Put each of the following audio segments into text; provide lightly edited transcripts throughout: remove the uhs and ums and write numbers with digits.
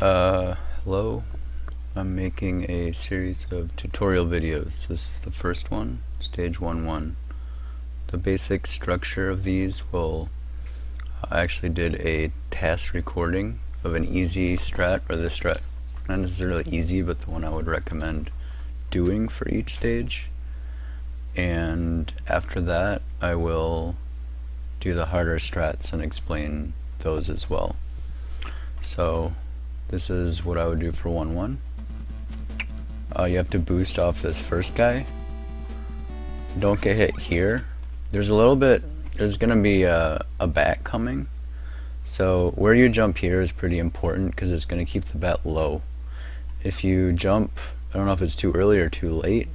Hello. I'm making a series of tutorial videos. This is the first one, stage 1-1. The basic structure of these I actually did a task recording of an easy strat, or the strat, not necessarily easy, but the one I would recommend doing for each stage. And after that, I will do the harder strats and explain those as well. So this is what I would do for 1-1. You have to boost off this first guy. Don't get hit here. There's gonna be a bat coming. So where you jump here is pretty important because it's gonna keep the bat low. If you jump, I don't know if it's too early or too late,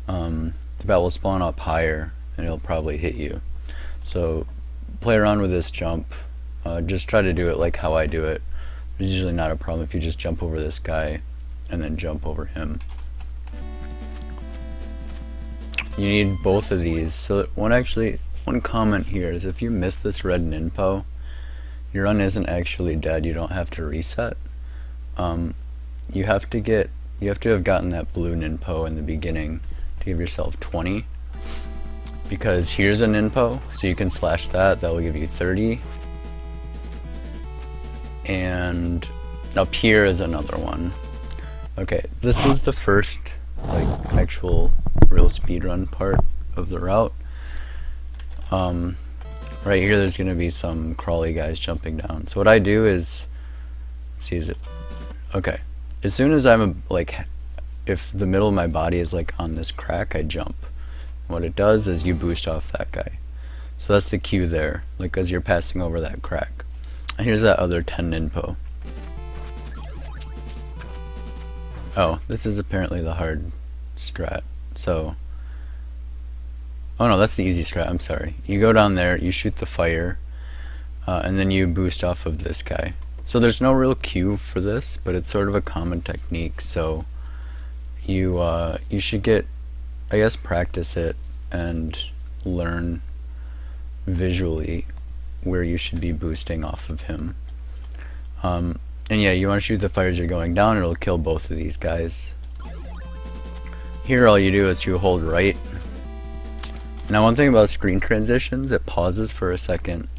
the bat will spawn up higher and it'll probably hit you. So play around with this jump. Just try to do it like how I do it. There's usually not a problem if you just jump over this guy and then jump over him. You need both of these. So one comment here is if you miss this red ninpo, your run isn't actually dead. You don't have to reset. You have to have gotten that blue ninpo in the beginning to give yourself 20. Because here's a ninpo, so you can slash that. That will give you 30. And up here is another one. Okay, this is the first actual real speedrun part of the route. Right here there's gonna be some crawly guys jumping down. So what I do is, okay, as soon as I'm if the middle of my body is on this crack, I jump. And what it does is you boost off that guy. So that's the cue there, as you're passing over that crack. And here's that other 10 ninpo. Oh, this is apparently the hard strat. So, oh no, that's the easy strat, I'm sorry. You go down there, you shoot the fire, and then you boost off of this guy. So there's no real cue for this, but it's sort of a common technique, so you should practice it and learn visually where you should be boosting off of him. And yeah, you want to shoot the fire as you're going down. It'll kill both of these guys. Here all you do is you hold right. Now one thing about screen transitions, it pauses for a second.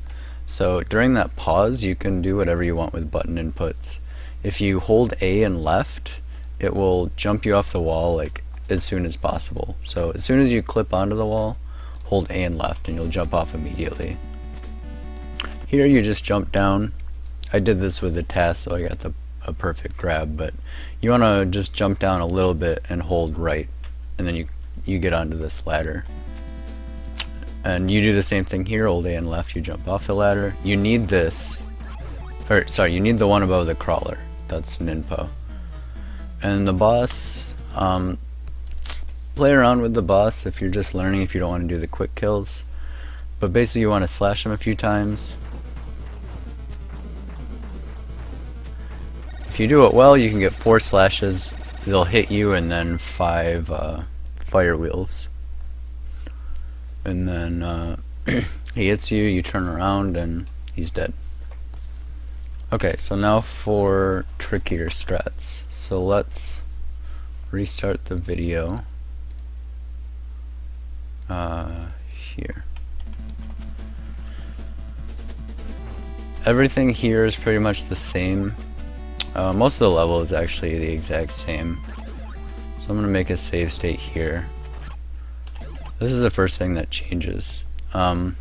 So during that pause you can do whatever you want with button inputs. If you hold A and left, it will jump you off the wall as soon as possible. So as soon as you clip onto the wall, hold A and left and you'll jump off immediately. Here you just jump down. I did this with the task, so I got a perfect grab, but you want to just jump down a little bit and hold right, and then you get onto this ladder. And you do the same thing here, hold A and left, you jump off the ladder. You need this, you need the one above the crawler. That's ninpo. And the boss, play around with the boss if you're just learning, if you don't want to do the quick kills. But basically you want to slash him a few times. If you do it well, you can get 4 slashes. They'll hit you, and then 5 fire wheels. And then he hits you, you turn around, and he's dead. Okay, so now for trickier strats. So let's restart the video. Here. Everything here is pretty much the same. Most of the level is actually the exact same. So I'm going to make a save state here. This is the first thing that changes. You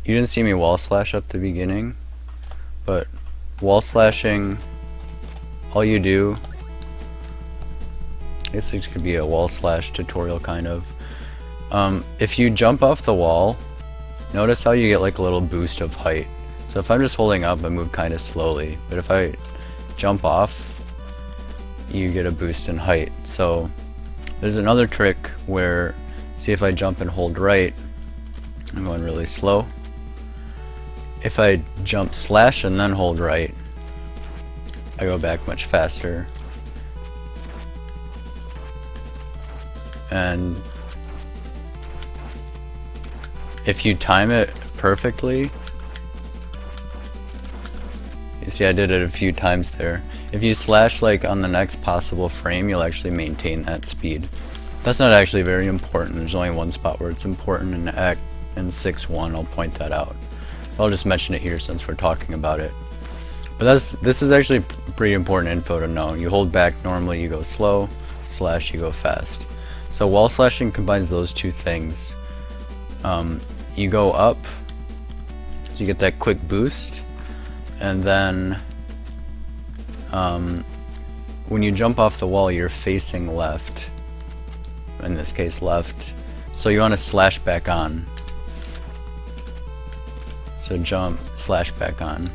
didn't see me wall slash up the beginning, but wall slashing, all you do, I guess this could be a wall slash tutorial kind of. If you jump off the wall, notice how you get a little boost of height. So if I'm just holding up, I move kind of slowly, but if I jump off, you get a boost in height. So there's another trick where, see, if I jump and hold right, I'm going really slow. If I jump slash and then hold right, I go back much faster. And if you time it perfectly, You see I did it a few times there. If you slash like on the next possible frame, you'll actually maintain that speed. That's not actually very important. There's only one spot where it's important, and in 6.1 I'll point that out. I'll just mention it here since we're talking about it. But this is actually pretty important info to know. You hold back normally, you go slow, slash you go fast. So wall slashing combines those two things. You go up, so you get that quick boost, and then when you jump off the wall, you're facing left. In this case, left. So you want to slash back on. So jump, slash back on.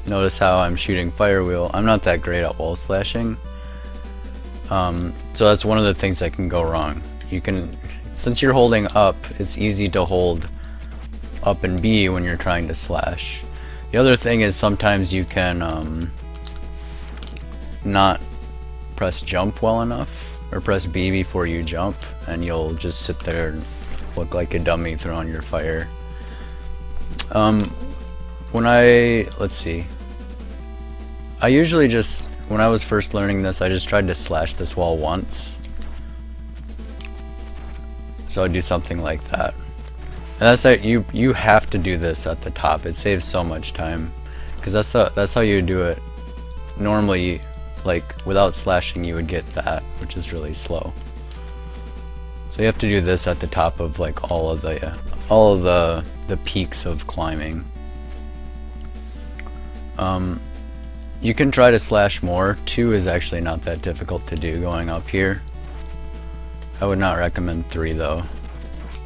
Notice how I'm shooting fire wheel. I'm not that great at wall slashing. So that's one of the things that can go wrong. You can, since you're holding up, it's easy to hold up and B when you're trying to slash. The other thing is sometimes you can not press jump well enough, or press B before you jump, and you'll just sit there and look like a dummy throwing your fire. Let's see, I usually just, when I was first learning this, I just tried to slash this wall once. So I'd do something like that. And that's that. You have to do this at the top. It saves so much time, because that's how you do it. Normally, like without slashing, you would get that, which is really slow. So you have to do this at the top of like all of the peaks of climbing. You can try to slash more. 2 is actually not that difficult to do going up here. I would not recommend 3 though.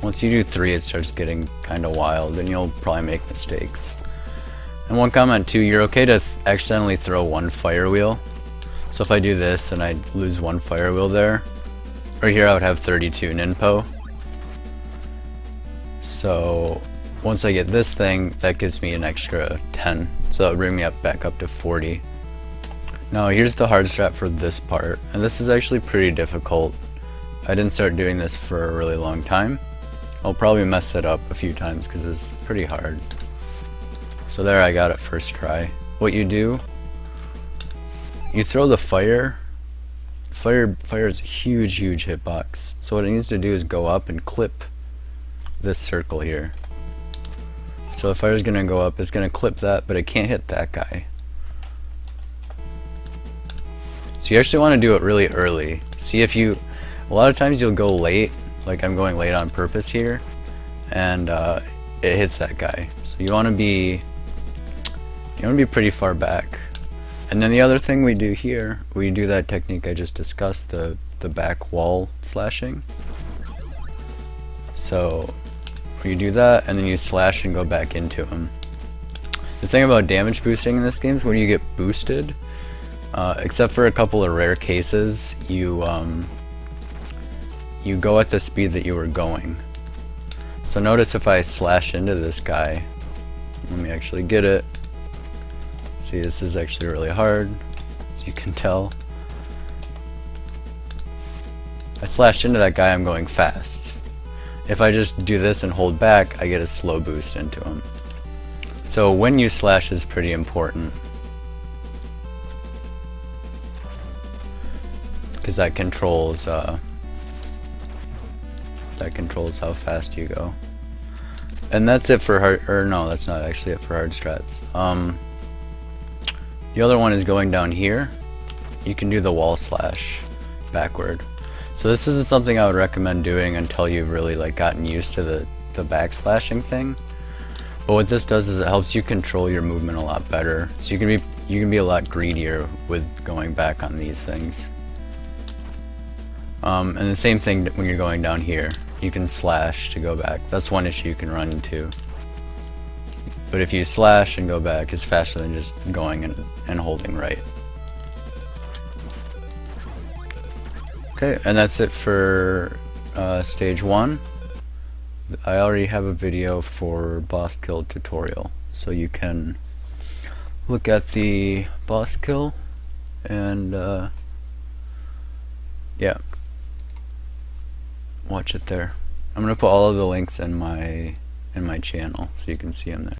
Once you do 3, it starts getting kind of wild and you'll probably make mistakes. And one comment too, you're okay to accidentally throw 1 fire wheel. So if I do this and I lose 1 fire wheel there, right here I would have 32 ninpo. So once I get this thing, that gives me an extra 10. So that would bring me back up to 40. Now here's the hard strat for this part, and this is actually pretty difficult. I didn't start doing this for a really long time. I'll probably mess it up a few times because it's pretty hard. So there, I got it first try. What you do, you throw the fire. Fire is a huge hitbox. So what it needs to do is go up and clip this circle here. So if fire's gonna go up, it's gonna clip that, but it can't hit that guy. So you actually want to do it really early. See if you, a lot of times you'll go late, like I'm going late on purpose here, and it hits that guy. So you want to be pretty far back. And then the other thing we do here, we do that technique I just discussed, the back wall slashing. So you do that, and then you slash and go back into him. The thing about damage boosting in this game is when you get boosted, except for a couple of rare cases, you go at the speed that you were going. So notice if I slash into this guy, let me actually get it. See, this is actually really hard, as you can tell. I slashed into that guy, I'm going fast. If I just do this and hold back, I get a slow boost into him. So when you slash is pretty important, because that controls how fast you go. And that's it for hard, or no, that's not actually it for hard strats. The other one is going down here. You can do the wall slash backward. So this isn't something I would recommend doing until you've really like gotten used to the backslashing thing. But what this does is it helps you control your movement a lot better. So you can be a lot greedier with going back on these things. And the same thing when you're going down here. You can slash to go back. That's one issue you can run into. But if you slash and go back, it's faster than just going and holding right. Okay, and that's it for stage 1. I already have a video for boss kill tutorial, so you can look at the boss kill and yeah, watch it there. I'm gonna put all of the links in my channel so you can see them there.